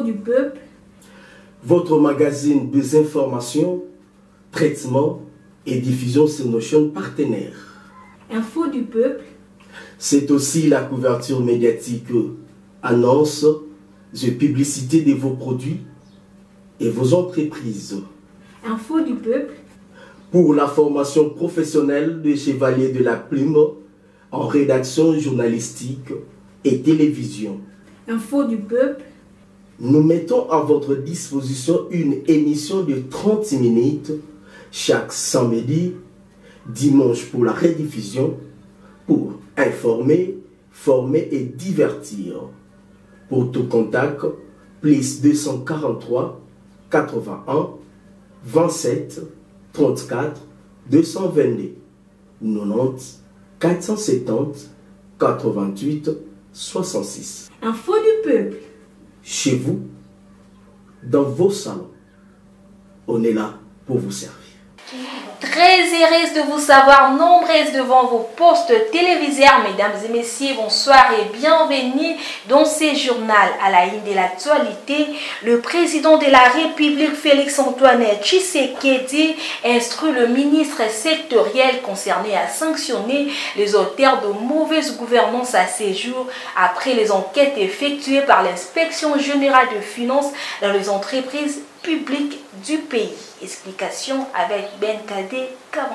du peuple, votre magazine des informations, traitement et diffusion sur nos chaînes partenaires. Info du peuple, c'est aussi la couverture médiatique, annonces et publicité de vos produits et vos entreprises. Info du peuple, pour la formation professionnelle des chevaliers de la plume en rédaction journalistique et télévision. Info du peuple, nous mettons à votre disposition une émission de 30 minutes chaque samedi, dimanche pour la rediffusion, pour informer, former et divertir. Pour tout contact, plus 243 81 27 34 222 90 470 88 66. Info du peuple. Chez vous, dans vos salons, on est là pour vous servir. Très heureuse de vous savoir nombreuses devant vos postes téléviseurs. Mesdames et messieurs, bonsoir et bienvenue dans ce journal à la une de l'actualité. Le président de la République, Félix-Antoine Tshisekedi, instruit le ministre sectoriel concerné à sanctionner les auteurs de mauvaise gouvernance à ces jours après les enquêtes effectuées par l'inspection générale de finances dans les entreprises publiques du pays. Explication avec Ben Kadé 40.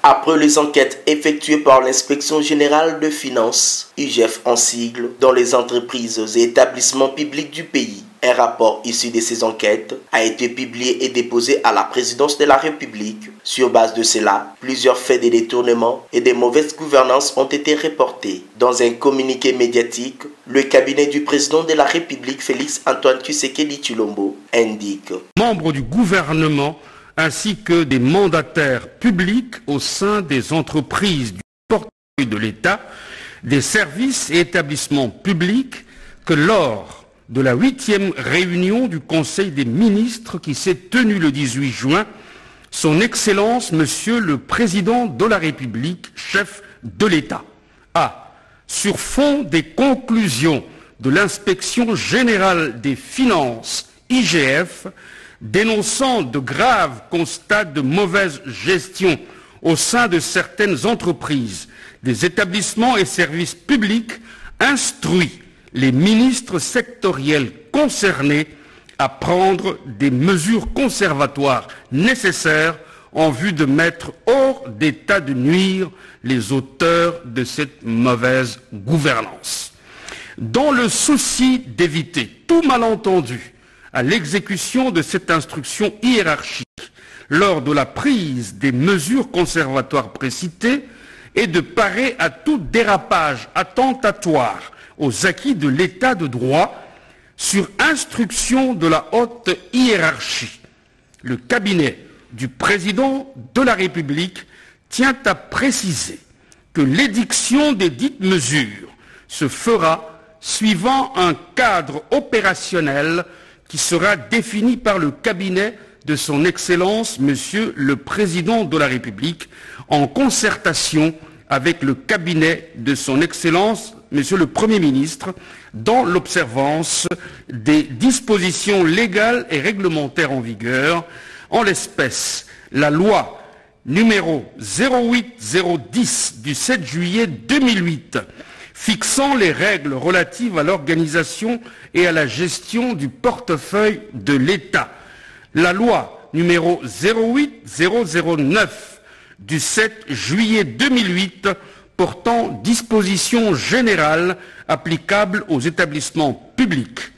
Après les enquêtes effectuées par l'inspection générale de finances, IGF en sigle, dans les entreprises et établissements publics du pays, un rapport issu de ces enquêtes a été publié et déposé à la présidence de la République. Sur base de cela, plusieurs faits de détournement et de mauvaise gouvernance ont été reportés. Dans un communiqué médiatique, le cabinet du président de la République, Félix-Antoine Tshisekedi Tshilombo, indique: membres du gouvernement ainsi que des mandataires publics au sein des entreprises du portefeuille de l'État, des services et établissements publics, que lors de la 8e réunion du Conseil des ministres qui s'est tenue le 18 juin, Son Excellence, Monsieur le Président de la République, chef de l'État, a, sur fond des conclusions de l'Inspection générale des finances, IGF, dénonçant de graves constats de mauvaise gestion au sein de certaines entreprises, des établissements et services publics, instruit les ministres sectoriels concernés à prendre des mesures conservatoires nécessaires en vue de mettre hors d'état de nuire les auteurs de cette mauvaise gouvernance. Dans le souci d'éviter tout malentendu à l'exécution de cette instruction hiérarchique lors de la prise des mesures conservatoires précitées et de parer à tout dérapage attentatoire aux acquis de l'état de droit, sur instruction de la haute hiérarchie, le cabinet du président de la République tient à préciser que l'édiction des dites mesures se fera suivant un cadre opérationnel qui sera défini par le cabinet de son Excellence, Monsieur le Président de la République, en concertation avec le cabinet de son Excellence, Monsieur le Premier ministre, dans l'observance des dispositions légales et réglementaires en vigueur, en l'espèce la loi numéro 08010 du 7 juillet 2008, fixant les règles relatives à l'organisation et à la gestion du portefeuille de l'État, la loi numéro 08009 du 7 juillet 2008 portant dispositions générales applicables aux établissements publics,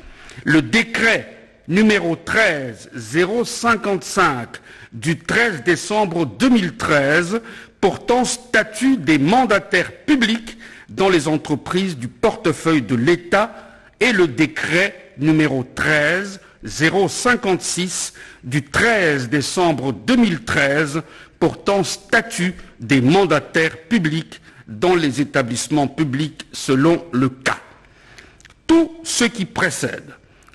le décret numéro 13055 du 13 décembre 2013 portant statut des mandataires publics dans les entreprises du portefeuille de l'État et le décret numéro 13056 du 13 décembre 2013 portant statut des mandataires publics dans les établissements publics selon le cas. Tout ce qui précède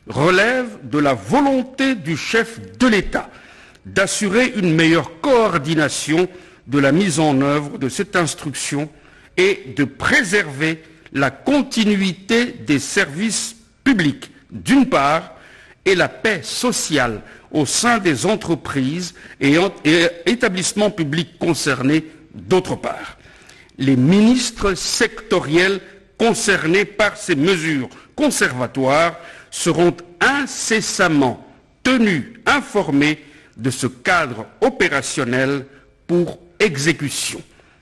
relève de la volonté du chef de l'État d'assurer une meilleure coordination de la mise en œuvre de cette instruction et de préserver la continuité des services publics d'une part, et la paix sociale au sein des entreprises et établissements publics concernés, d'autre part. Les ministres sectoriels concernés par ces mesures conservatoires seront incessamment tenus informés de ce cadre opérationnel pour exécution.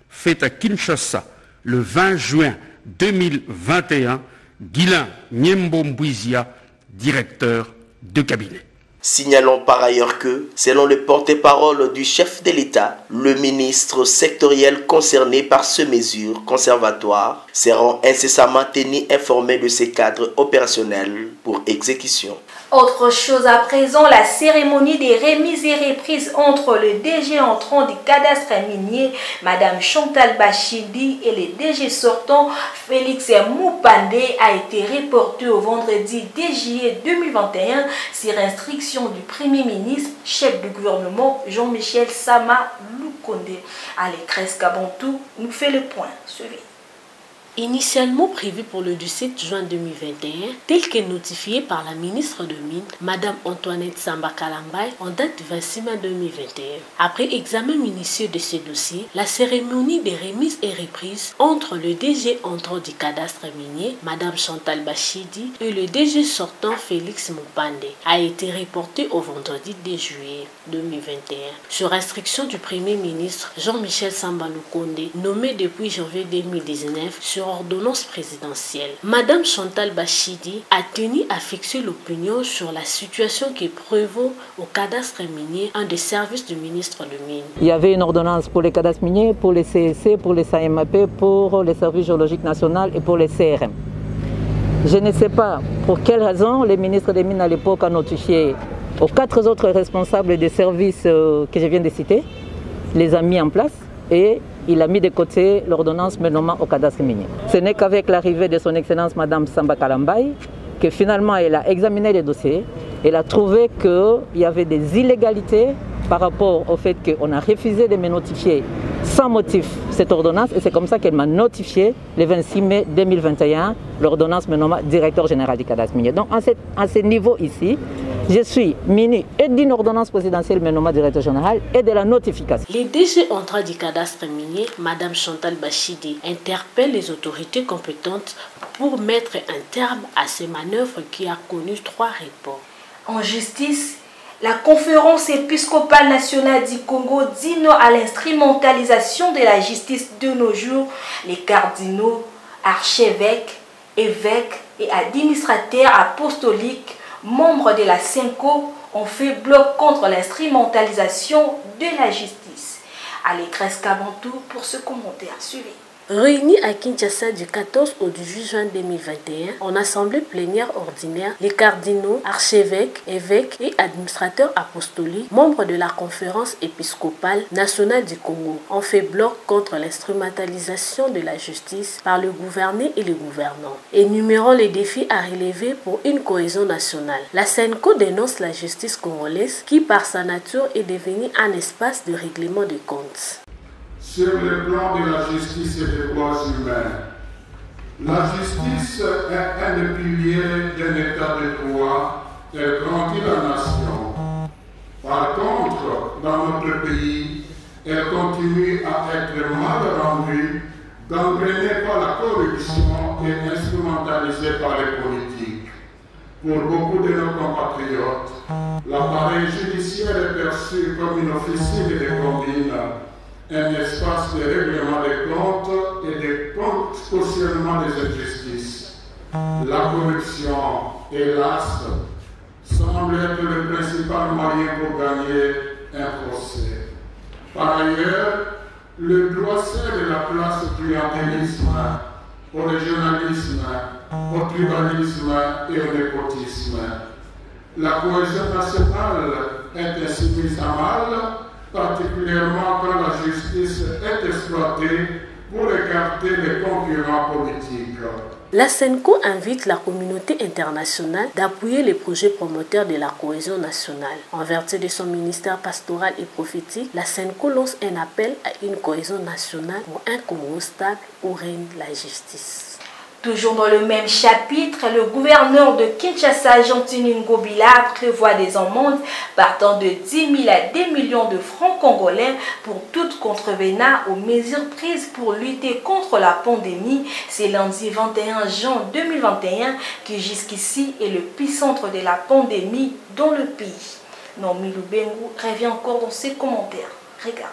Fait à Kinshasa le 20 juin 2021, Guilain Nyembo-Mbouizia, directeur de cabinet. Signalons par ailleurs que, selon le porte-parole du chef de l'État, le ministre sectoriel concerné par ces mesures conservatoires seront incessamment tenus informés de ces cadres opérationnels pour exécution. Autre chose à présent, la cérémonie des remises et reprises entre le DG entrant du cadastre minier, Madame Chantal Bachidi, et le DG sortant, Félix Moupandé, a été reportée au vendredi 10 juillet 2021 sur instruction du Premier ministre, chef du gouvernement Jean-Michel Sama Lukonde. Alécresse Kabantou nous fait le point. Suivez. Initialement prévu pour le 17 juin 2021, tel que notifié par la ministre de Mines, Mme Antoinette Samba Kalambay, en date du 26 mai 2021. Après examen minutieux de ce dossier, la cérémonie des remises et reprises entre le DG entrant du cadastre minier, Mme Chantal Bachidi, et le DG sortant, Félix Moupandé, a été reportée au vendredi 10 juillet 2021, sur instruction du Premier ministre Jean-Michel Samba Lukonde, nommé depuis janvier 2019 sur ordonnance présidentielle. Madame Chantal Bachidi a tenu à fixer l'opinion sur la situation qui prévaut au cadastre minier, un des services du ministre de Mines. Il y avait une ordonnance pour les cadastres miniers, pour les CSC, pour les SAMAP, pour les services géologiques nationaux et pour les CRM. Je ne sais pas pour quelle raison le ministre des Mines à l'époque a notifié aux 4 autres responsables des services que je viens de citer, les a mis en place et il a mis de côté l'ordonnance me nommant au cadastre minier. Ce n'est qu'avec l'arrivée de son Excellence Mme Samba Kalambay que finalement elle a examiné les dossiers. Elle a trouvé qu'il y avait des illégalités par rapport au fait qu'on a refusé de me notifier sans motif cette ordonnance et c'est comme ça qu'elle m'a notifié le 26 mai 2021 l'ordonnance me nommant directeur général du cadastre minier. Donc à ce niveau ici, je suis muni et d'une ordonnance présidentielle me nommant directeur général et de la notification. Les DG entrants du cadastre minier, Mme Chantal Bachidi, interpelle les autorités compétentes pour mettre un terme à ces manœuvres qui a connu 3 reports. En justice, la conférence épiscopale nationale du Congo dit non à l'instrumentalisation de la justice de nos jours. Les cardinaux, archevêques, évêques et administrateurs apostoliques, membres de la CENCO, ont fait bloc contre l'instrumentalisation de la justice. Alécresse Kabantou pour ce commentaire. Suivez. Réunis à Kinshasa du 14 au 18 juin 2021, en assemblée plénière ordinaire, les cardinaux, archevêques, évêques et administrateurs apostoliques, membres de la conférence épiscopale nationale du Congo, ont fait bloc contre l'instrumentalisation de la justice par le gouverné et les gouvernants, énumérant les défis à relever pour une cohésion nationale. La CENCO dénonce la justice congolaise qui, par sa nature, est devenue un espace de règlement des comptes. Sur le plan de la justice et des droits humains, la justice est un des piliers d'un état de droit et grandit la nation. Par contre, dans notre pays, elle continue à être mal rendue, gangrénée par la corruption et instrumentalisée par les politiques. Pour beaucoup de nos compatriotes, l'appareil judiciaire est perçu comme une officine de combine, un espace de règlement des comptes et de cautionnement des injustices. La corruption, hélas, semble être le principal moyen pour gagner un procès. Par ailleurs, le droit cède la place au clientélisme, au régionalisme, au tribalisme et au népotisme. La cohésion nationale est ainsi mise à mal, particulièrement quand la justice est exploitée pour écarter les concurrents politiques. La CENCO invite la communauté internationale d'appuyer les projets promoteurs de la cohésion nationale. En vertu de son ministère pastoral et prophétique, la CENCO lance un appel à une cohésion nationale pour un Congo stable où règne la justice. Toujours dans le même chapitre, le gouverneur de Kinshasa, Jean-Tini Ngobila, prévoit des amendes partant de 10 000 à 2 millions de francs congolais pour toute contrevenant aux mesures prises pour lutter contre la pandémie. C'est lundi 21 juin 2021 qui jusqu'ici est le épicentre de la pandémie dans le pays. Nomi Lubengu revient encore dans ses commentaires. Regardez.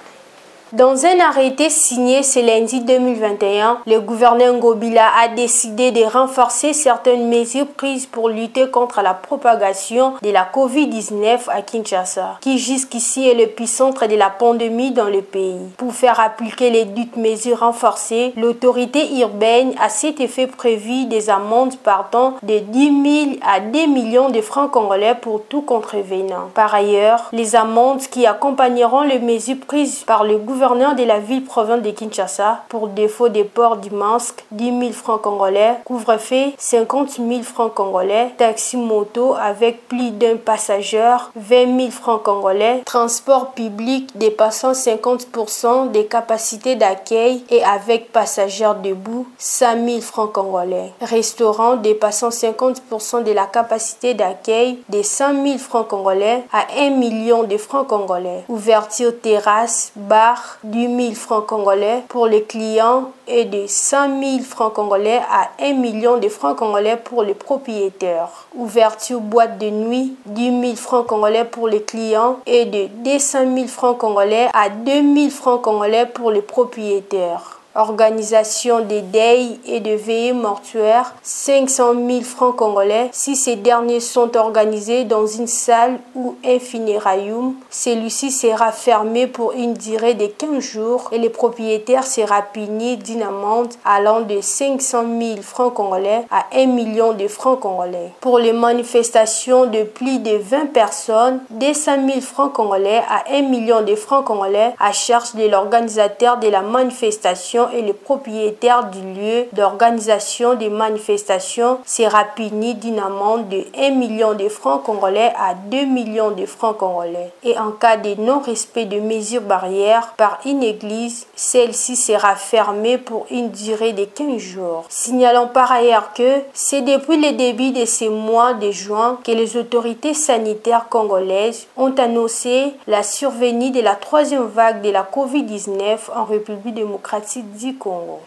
Dans un arrêté signé ce lundi 2021, le gouverneur Ngobila a décidé de renforcer certaines mesures prises pour lutter contre la propagation de la COVID-19 à Kinshasa, qui jusqu'ici est l'épicentre de la pandémie dans le pays. Pour faire appliquer les dites mesures renforcées, l'autorité urbaine a cet effet prévu des amendes partant de 10 000 à 2 millions de francs congolais pour tout contrevenant. Par ailleurs, les amendes qui accompagneront les mesures prises par le gouverneur de la ville-province de Kinshasa pour défaut de port du masque, 10 000 francs congolais, couvre-feu, 50 000 francs congolais, taxi-moto avec plus d'un passager, 20 000 francs congolais, transport public dépassant 50% des capacités d'accueil et avec passagers debout, 5 000 francs congolais, restaurant dépassant 50% de la capacité d'accueil, de 100 000 francs congolais à 1 million de francs congolais, ouverture terrasse, bar, 10 000 francs congolais pour les clients et de 100 000 francs congolais à 1 million de francs congolais pour les propriétaires. Ouverture boîte de nuit, 10 000 francs congolais pour les clients et de 200 000 francs congolais à 2 000 francs congolais pour les propriétaires. Organisation des deuils et de veillées mortuaires, 500 000 francs congolais si ces derniers sont organisés dans une salle ou un funérarium. Celui-ci sera fermé pour une durée de 15 jours et les propriétaires sera punis d'une amende allant de 500 000 francs congolais à 1 million de francs congolais. Pour les manifestations de plus de 20 personnes, 200 000 francs congolais à 1 million de francs congolais à charge de l'organisateur de la manifestation et les propriétaires du lieu d'organisation des manifestations sera puni d'une amende de 1 million de francs congolais à 2 millions de francs congolais. Et en cas de non-respect de mesures barrières par une église, celle-ci sera fermée pour une durée de 15 jours. Signalons par ailleurs que c'est depuis le début de ce mois de juin que les autorités sanitaires congolaises ont annoncé la survenue de la 3e vague de la COVID-19 en République démocratique du Congo.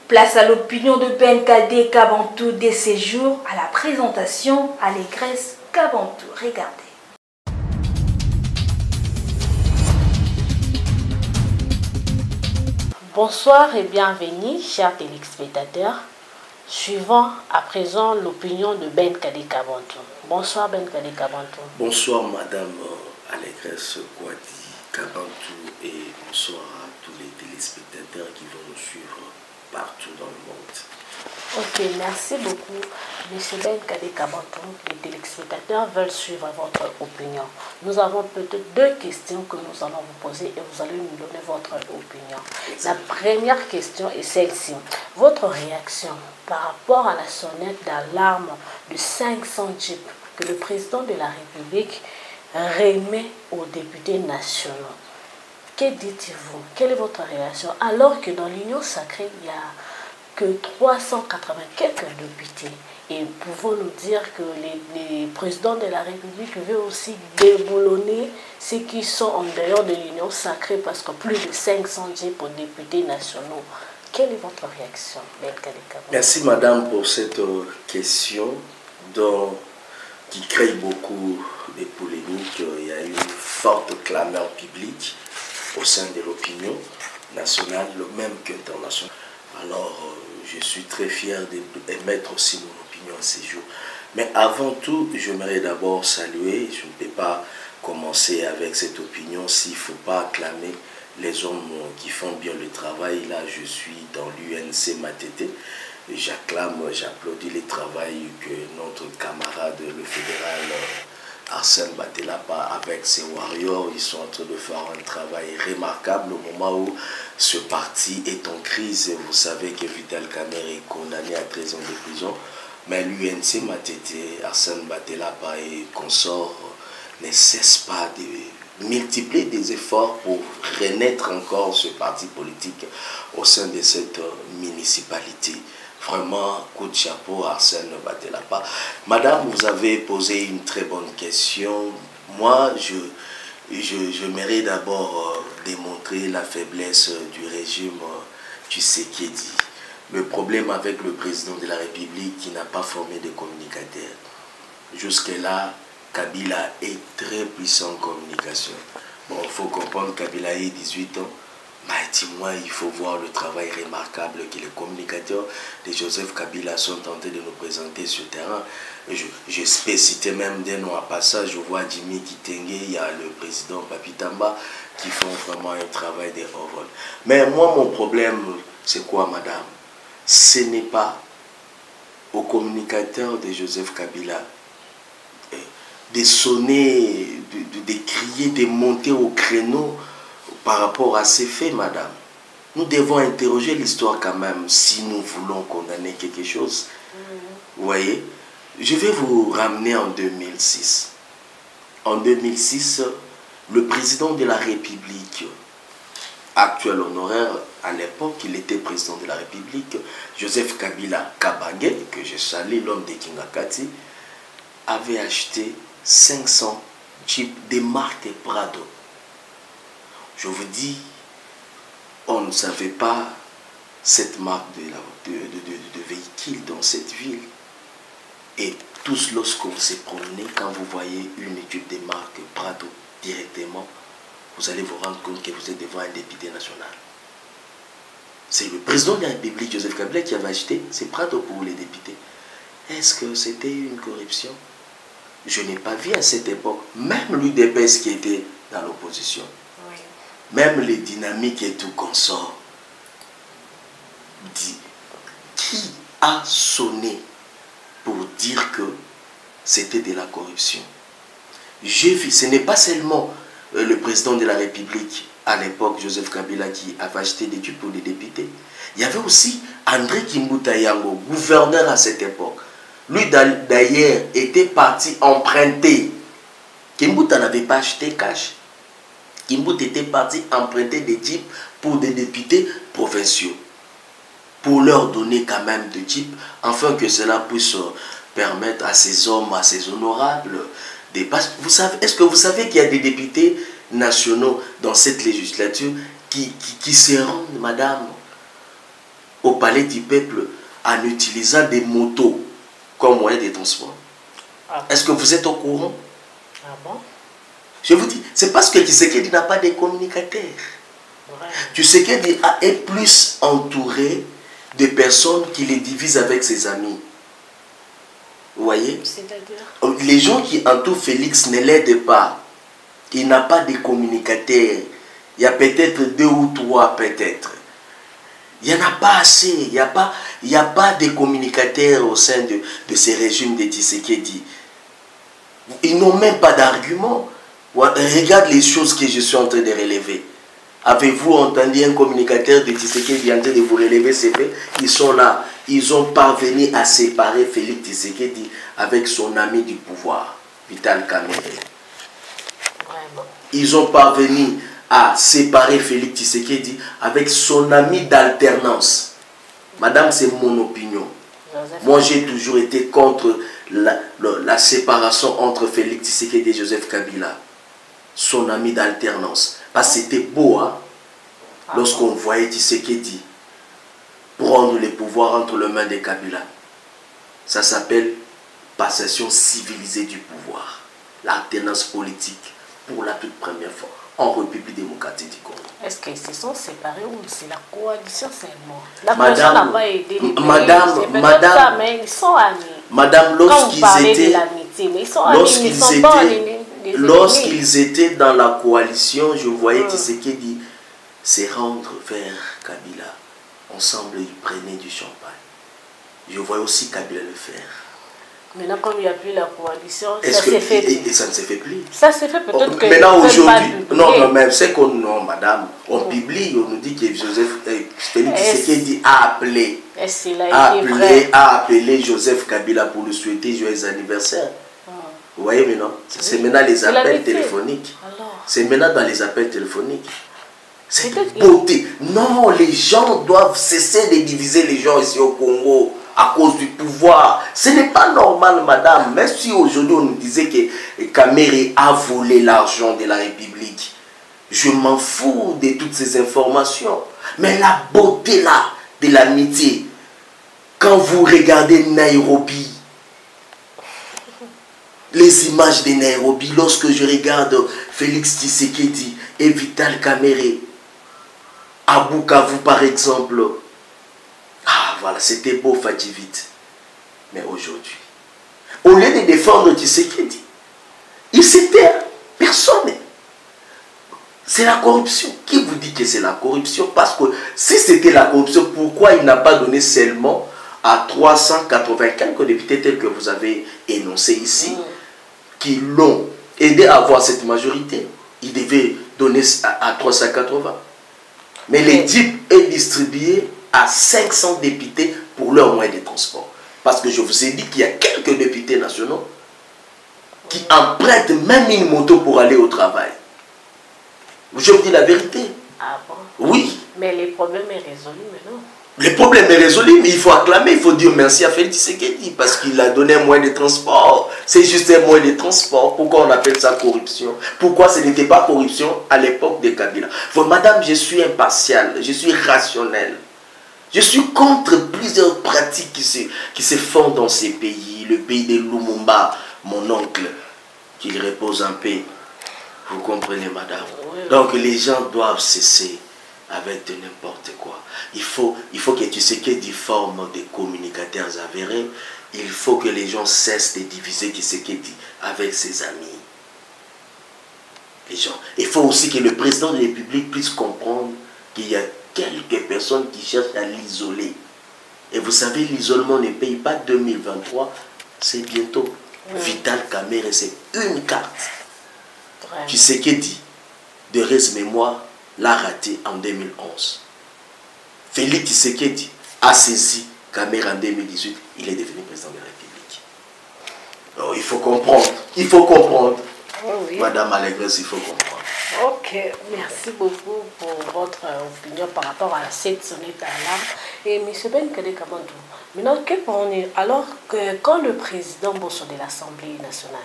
Place à l'opinion de Ben Kadé Kabantou de ces jours à la présentation à l'Égresse Kabantou. Regardez. Bonsoir et bienvenue, chers téléspectateurs. Suivant à présent l'opinion de Ben Kadé Kabantou. Bonsoir Ben Kadé Kabantou. Bonsoir Madame Allégresse Kouadi Kabantou et bonsoir à tous les téléspectateurs qui vont nous suivre partout dans le monde. Ok, merci beaucoup. Monsieur Ben Kadé Kabantou, les téléspectateurs veulent suivre votre opinion. Nous avons peut-être 2 questions que nous allons vous poser et vous allez nous donner votre opinion. La première question est celle-ci. Votre réaction par rapport à la sonnette d'alarme de 500 jeeps que le président de la République remet aux députés nationaux. Que dites-vous? Quelle est votre réaction? Alors que dans l'Union sacrée, il n'y a que 380 quelques députés. Et pouvons nous dire que les présidents de la République veulent aussi déboulonner ceux qui sont en dehors de l'Union sacrée parce que plus de 500 jeeps pour députés nationaux. Quelle est votre réaction? Merci Madame pour cette question qui crée beaucoup de polémiques. Il y a une forte clameur publique au sein de l'opinion nationale, le même qu'internationale. Alors, je suis très fier d'émettre aussi mon opinion à ces jours. Mais avant tout, j'aimerais d'abord saluer, je ne peux pas commencer avec cette opinion s'il ne faut pas acclamer les hommes qui font bien le travail. Là, je suis dans l'UNC Matete. J'acclame, j'applaudis le travail que notre camarade, le fédéral Arsène Batelapa, avec ses warriors, ils sont en train de faire un travail remarquable au moment où ce parti est en crise. Vous savez que Vital Kamerhe est condamné à 13 ans de prison, mais l'UNC Matete, Arsène Batelapa et consorts ne cessent pas de multiplier des efforts pour renaître encore ce parti politique au sein de cette municipalité. Vraiment, coup de chapeau, Arsène Batelapa. Madame, vous avez posé une très bonne question. Moi, je mérite d'abord démontrer la faiblesse du régime Tshisekedi. Le problème avec le président de la République qui n'a pas formé de communicateurs. Jusque-là, Kabila est très puissant en communication. Bon, il faut comprendre que Kabila a 18 ans. Mais dis-moi, il faut voir le travail remarquable que les communicateurs de Joseph Kabila sont tentés de nous présenter sur le terrain. Je peux citer même des noms à passage. Je vois Jimmy Kitenge, il y a le président Papitamba qui font vraiment un travail de haut vol. Mais moi, mon problème, c'est quoi, madame? Ce n'est pas aux communicateurs de Joseph Kabila de sonner, de crier, de monter au créneau par rapport à ces faits, madame. Nous devons interroger l'histoire quand même si nous voulons condamner quelque chose. Vous voyez? Je vais vous ramener en 2006. En 2006, le président de la République, actuel honoraire, à l'époque, il était président de la République, Joseph Kabila Kabange, que je salue, l'homme de Kingakati, avait acheté 500 jeeps des marques Prado. Je vous dis, on ne savait pas cette marque de véhicule dans cette ville. Et tous, lorsqu'on s'est promené, quand vous voyez une étude des marques Prado directement, vous allez vous rendre compte que vous êtes devant un député national. C'est le président de la République, Joseph Kabila, qui avait acheté ces Prado pour les députés. Est-ce que c'était une corruption? Je n'ai pas vu à cette époque, même l'UDPS qui était dans l'opposition, même les dynamiques et tout consort, dit qui a sonné pour dire que c'était de la corruption. J'ai vu, ce n'est pas seulement le président de la République à l'époque, Joseph Kabila, qui avait acheté des tubes pour les députés. Il y avait aussi André Kimbuta Yango, gouverneur à cette époque. Lui d'ailleurs était parti emprunter. Kimbuta n'avait pas acheté cash. Kimbuta était parti emprunter des jeeps pour des députés provinciaux. Pour leur donner quand même des jeeps, afin que cela puisse permettre à ces hommes, à ces honorables, des passes. Est-ce que vous savez qu'il y a des députés nationaux dans cette législature qui se rendent, madame, au palais du peuple en utilisant des motos comme moyen de transport? Est-ce que vous êtes au courant? Ah bon? Je vous dis, c'est parce que Tshisekedi n'a pas de communicateurs. Tshisekedi est plus entouré de personnes qui les divisent avec ses amis. Vous voyez? Les gens qui entourent Félix ne l'aident pas. Il n'a pas de communicateurs. Il y a peut-être 2 ou 3 peut-être. Il n'y en a pas assez. Il n'y a pas de communicateurs au sein de ces régimes de Tshisekedi. Ils n'ont même pas d'arguments. Regarde les choses que je suis en train de relever. Avez-vous entendu un communicateur de Tshisekedi en train de vous relever ces faits? Ils sont là. Ils ont parvenu à séparer Félix Tshisekedi avec son ami du pouvoir, Vital Kamerhe. Ils ont parvenu à séparer Félix Tshisekedi avec son ami d'alternance. Madame, c'est mon opinion. Moi, j'ai toujours été contre la séparation entre Félix Tshisekedi et Joseph Kabila. Son ami d'alternance. Parce que c'était beau, hein, lorsqu'on voyait Tshisekedi prendre le pouvoir entre les mains de Kabila. Ça s'appelle passation civilisée du pouvoir. L'alternance politique pour la toute première fois en République démocratique du Congo. Est-ce qu'ils se sont séparés ou c'est la coalition seulement? La coalition n'a pas aidé les pays. Madame, mais ils sont amis. Madame, lorsqu'ils étaient dans la coalition, je voyais Tshisekedi se rendre vers Kabila. Ensemble, ils prenaient du champagne. Je voyais aussi Kabila le faire. Maintenant, comme il n'y a plus la coalition, ça s'est fait plus. Et ça ne se fait plus. Ça s'est fait peut-être que... Maintenant, aujourd'hui... Non, mais c'est qu'on... Non, madame, on publie, on nous dit que Félix Tshisekedi a appelé. A appelé Joseph Kabila pour lui souhaiter joyeux anniversaire. Vous voyez maintenant? C'est maintenant les appels téléphoniques. C'est maintenant dans les appels téléphoniques. Cette beauté. Non, les gens doivent cesser de diviser les gens ici au Congo à cause du pouvoir. Ce n'est pas normal, madame. Même si aujourd'hui on nous disait que Kamere a volé l'argent de la République. Je m'en fous de toutes ces informations. Mais la beauté là, de l'amitié, quand vous regardez Nairobi, les images de Nairobi, lorsque je regarde Félix Tshisekedi et Vital Kamerhe, à Bukavu par exemple, ah voilà, c'était beau Fadjivit. Mais aujourd'hui, au lieu de défendre Tshisekedi, il s'était personne. C'est la corruption. Qui vous dit que c'est la corruption? Parce que si c'était la corruption, pourquoi il n'a pas donné seulement à 385 députés tels que vous avez énoncé ici, qui l'ont aidé à avoir cette majorité? Il devait donner à 380. Mais les DIP est distribué à 500 députés pour leurs moyens de transport. Parce que je vous ai dit qu'il y a quelques députés nationaux qui empruntent même une moto pour aller au travail. Je vous dis la vérité. Ah bon? Oui. Mais le problème est résolu maintenant. Le problème est résolu, mais il faut acclamer, il faut dire merci à Félix Tshisekedi parce qu'il a donné un moyen de transport. C'est juste un moyen de transport. Pourquoi on appelle ça corruption? Pourquoi ce n'était pas corruption à l'époque de Kabila? Madame, je suis impartial, je suis rationnel. Je suis contre plusieurs pratiques qui se font dans ces pays. Le pays de Lumumba, mon oncle, qu'il repose en paix. Vous comprenez, madame? Donc les gens doivent cesser avec de n'importe quoi. Il faut que Tshisekedi forme des communicateurs avérés. Il faut que les gens cessent de diviser Tshisekedi avec ses amis. Les gens. Il faut aussi que le président de la République puisse comprendre qu'il y a quelques personnes qui cherchent à l'isoler. Et vous savez, l'isolement ne paye pas 2023, c'est bientôt. Vital Kamerhe, c'est une carte. Tshisekedi, de reste mémoire, l'a raté en 2011. Félix Tshisekedi a saisi Kamerhe en 2018, il est devenu président de la République. Alors, il faut comprendre, il faut comprendre. Oh oui. Madame Allégresse, il faut comprendre. Ok, merci beaucoup pour votre opinion par rapport à cette sonnette d'alarme. Et M. Ben Kade Kamandou, maintenant, alors que quand le président Bosso de l'Assemblée nationale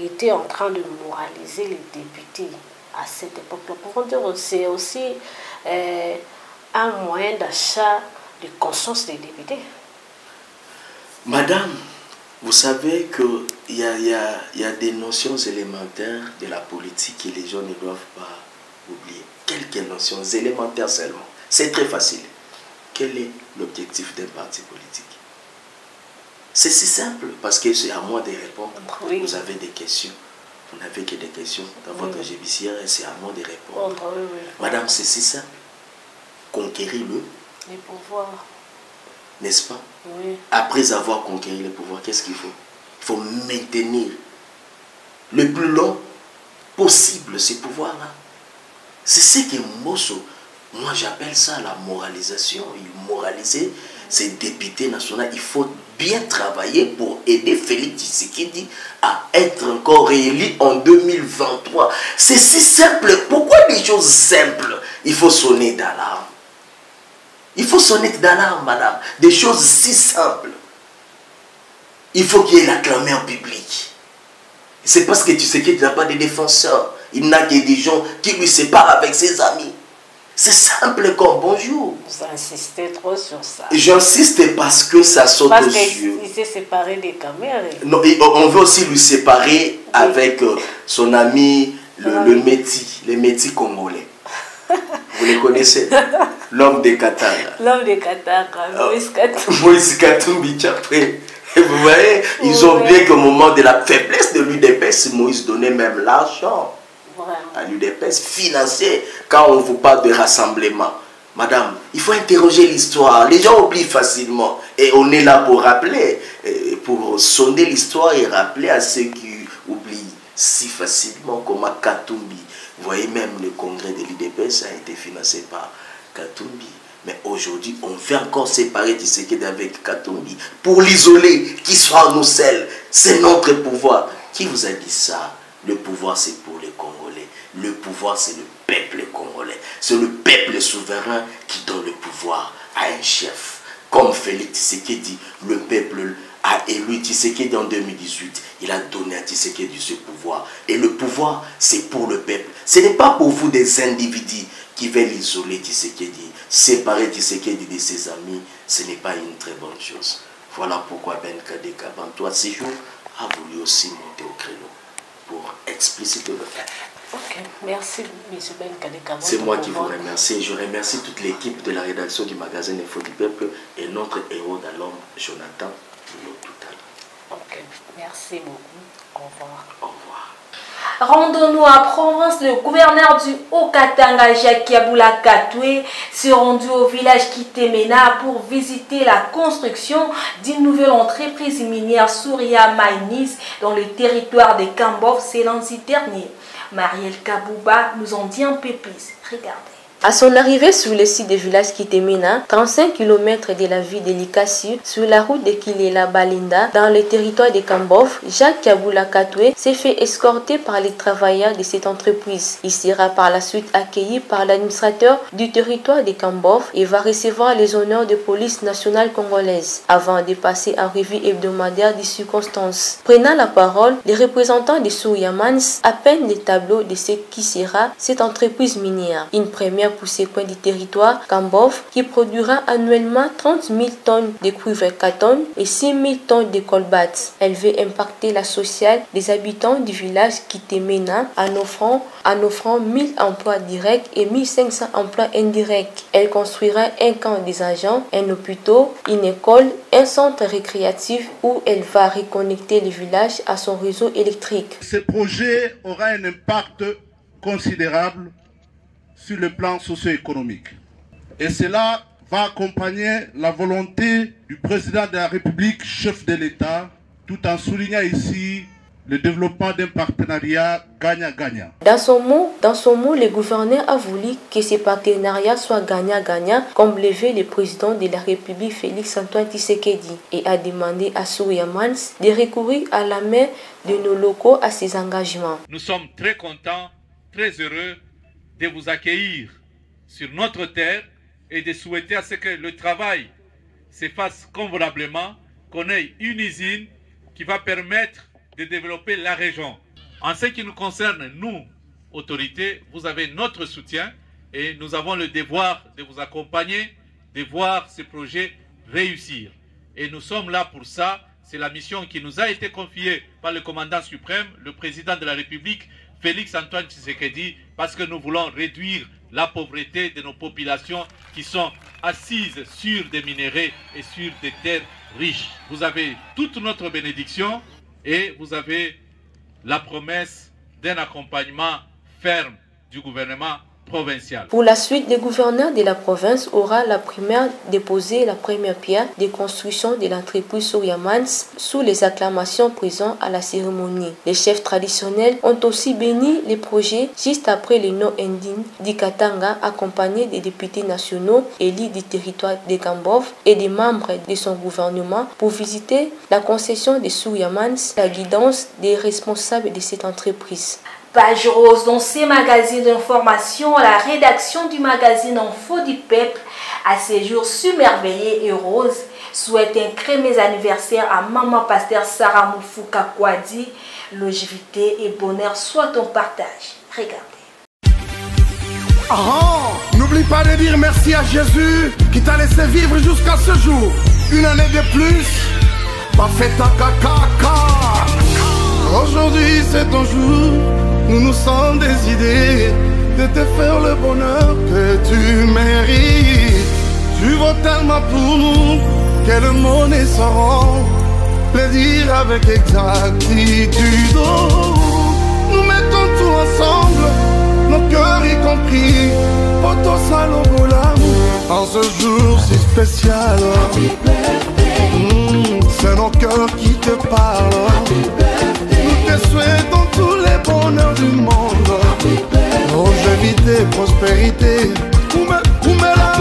était en train de moraliser les députés à cette époque-là, pouvons dire que c'est aussi un moyen d'achat de conscience des députés. Madame, vous savez qu'il y a des notions élémentaires de la politique que les gens ne doivent pas oublier. Quelques notions élémentaires seulement. C'est très facile. Quel est l'objectif d'un parti politique? C'est si simple, parce que c'est à moi de répondre. Oui. Vous avez des questions. Vous n'avez que des questions dans votre judiciaire et c'est à moi de répondre. Madame, c'est si simple. Conquérir les pouvoirs. N'est-ce pas? Oui. Après avoir conquéri le pouvoir, qu'est-ce qu'il faut? Il faut maintenir le plus long possible ces pouvoirs-là. C'est ce que Mosso, moi j'appelle ça la moralisation. Il moralisait ces députés nationaux. Il faut bien travailler pour aider Félix Tshisekedi à être encore réélu en 2023. C'est si simple. Pourquoi des choses simples? Il faut sonner d'alarme. Il faut sonner d'alarme, madame. Des choses si simples. Il faut qu'il y ait l'acclamé en public. C'est parce que tu sais qu'il n'a pas de défenseurs. Il n'a que des gens qui lui séparent avec ses amis. C'est simple comme bonjour. Vous insistez trop sur ça. J'insiste parce que ça saute aux yeux. Parce qu'il s'est séparé des caméras. Non, on veut aussi lui séparer avec son ami, le Métis congolais. Vous les connaissez? L'homme des Qatar. L'homme des Qatar, Moïse Katumbi. Moïse Katumbi, après. Vous voyez, ils ont oublié qu'au moment de la faiblesse de l'UDPS, Moïse donnait même l'argent à l'UDPS, financier, quand on vous parle de rassemblement. Madame, il faut interroger l'histoire. Les gens oublient facilement. Et on est là pour rappeler, pour sonder l'histoire et rappeler à ceux qui oublient si facilement comme à Katumbi. Vous voyez, même le congrès de l'UDPS a été financé par Katumbi. Mais aujourd'hui, on fait encore séparer Tshisekedi avec Katumbi pour l'isoler, qu'il soit nous seuls. C'est notre pouvoir. Qui vous a dit ça? Le pouvoir, c'est pour les Congolais. Le pouvoir, c'est le peuple congolais. C'est le peuple souverain qui donne le pouvoir à un chef. Comme Félix Tshisekedi, le peuple a élu Tshisekedi en 2018. Il a donné à Tshisekedi ce pouvoir. Et le pouvoir, c'est pour le peuple. Ce n'est pas pour vous des individus qui veulent isoler Tshisekedi. Séparer Tshisekedi de ses amis, ce n'est pas une très bonne chose. Voilà pourquoi Ben Kadeka Bantoua Séjour a voulu aussi monter au créneau pour expliciter le fait. Ok, merci M. Ben Kadeka. C'est moi qui vous remercie. Je remercie toute l'équipe de la rédaction du magazine Info du Peuple et notre héros d'alors, Jonathan Toutal. Ok, merci beaucoup. Au revoir. Au revoir. Rendons-nous à Provence. Le gouverneur du Haut-Katanga, Jacques Yaboula Katoué, s'est rendu au village Kitemena pour visiter la construction d'une nouvelle entreprise minière Souria Mining dans le territoire de Kambov, c'est lundi dernier. Marielle Kabouba nous en dit un peu plus. Regardez. À son arrivée sur le site du village Kitemena, 35 km de la ville de Likasi, sur la route de Kilela-Balinda, dans le territoire de Kambov, Jacques Yaboula Katoué s'est fait escorter par les travailleurs de cette entreprise. Il sera par la suite accueilli par l'administrateur du territoire de Kambov et va recevoir les honneurs de police nationale congolaise, avant de passer en revue hebdomadaire des circonstances. Prenant la parole, les représentants de Souria Mines appellent les tableaux de ce qui sera cette entreprise minière. Une première pour ces coins du territoire, Kambov, qui produira annuellement 30 000 tonnes de cuivre carton et 6 000 tonnes de colbats. Elle veut impacter la sociale des habitants du village Kitemena en offrant 1000 emplois directs et 1500 emplois indirects. Elle construira un camp des agents, un hôpital, une école, un centre récréatif où elle va reconnecter le village à son réseau électrique. Ce projet aura un impact considérable sur le plan socio-économique. Et cela va accompagner la volonté du président de la République, chef de l'État, tout en soulignant ici le développement d'un partenariat gagnant-gagnant. Dans son mot, le gouverneur a voulu que ce partenariat soit gagnant-gagnant, comme le veut le président de la République Félix Antoine Tshisekedi, et a demandé à Souria Mines de recourir à la main de nos locaux à ses engagements. Nous sommes très contents, très heureux de vous accueillir sur notre terre et de souhaiter à ce que le travail se fasse convenablement, qu'on ait une usine qui va permettre de développer la région. En ce qui nous concerne, nous, autorités, vous avez notre soutien et nous avons le devoir de vous accompagner, de voir ce projet réussir. Et nous sommes là pour ça. C'est la mission qui nous a été confiée par le commandant suprême, le président de la République, Félix Antoine Tshisekedi, parce que nous voulons réduire la pauvreté de nos populations qui sont assises sur des minéraux et sur des terres riches. Vous avez toute notre bénédiction et vous avez la promesse d'un accompagnement ferme du gouvernement provincial. Pour la suite, le gouverneur de la province aura la première déposé la première pierre de construction de l'entreprise Souria Mines sous les acclamations présentes à la cérémonie. Les chefs traditionnels ont aussi béni les projets juste après le nom indien du Katanga, accompagné des députés nationaux élus du territoire de Kambov et des membres de son gouvernement pour visiter la concession de Souria Mines, la guidance des responsables de cette entreprise. Page rose dans ces magazines d'information, la rédaction du magazine Info du Peuple, à ces jours submerveillés et roses, souhaite un crémeux anniversaire à Maman Pasteur Sarah Moufouka Kwadi. Longévité et bonheur soit ton partage. Regardez. N'oublie pas de dire merci à Jésus qui t'a laissé vivre jusqu'à ce jour. Une année de plus, pas fait ta caca. Aujourd'hui c'est ton jour. Nous nous sommes décidés de te faire le bonheur que tu mérites. Tu vaux tellement pour nous que le monde est sans rang. Le dire avec exactitude. Nous mettons tout ensemble, nos cœurs y compris. Poto Salobola, en ce jour si spécial. C'est nos cœurs qui te parlent. Nous te souhaitons tous les bonheurs du monde. Longévité, prospérité. Oumela.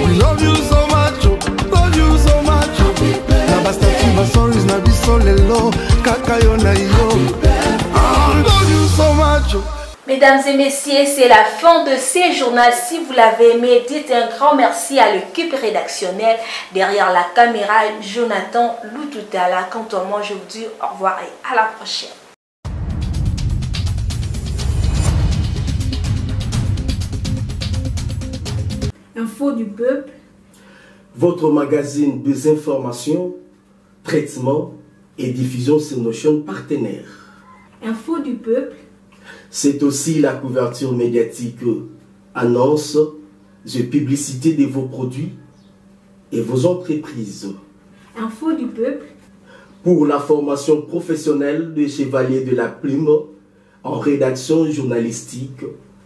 We love you so much. Love you so much. La bastati basolis na biso lelo. Kakayo na yo. Love you so much. Mesdames Mesdames et messieurs, c'est la fin de ce journal. Si vous l'avez aimé, dites un grand merci à l'équipe rédactionnelle. Derrière la caméra, Jonathan Loututala. Quant à moi, je vous dis au revoir et à la prochaine. Info du peuple. Votre magazine des informations, traitement et diffusion sur nos chaînes partenaires. Info du peuple. C'est aussi la couverture médiatique, annonces et publicité de vos produits et vos entreprises. Info du peuple. Pour la formation professionnelle des chevaliers de la plume en rédaction journalistique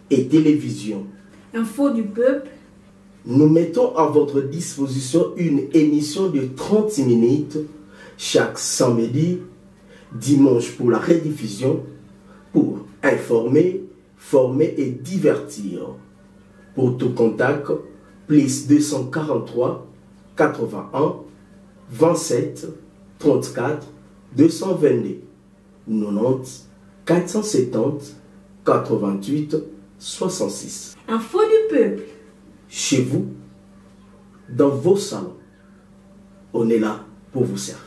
et télévision. Info du peuple. Nous mettons à votre disposition une émission de 30 minutes chaque samedi, dimanche pour la rediffusion, pour informer, former et divertir. Pour tout contact, plus 243 81 27 34 222 90 470 88 66. Info du peuple. Chez vous, dans vos salons, on est là pour vous servir.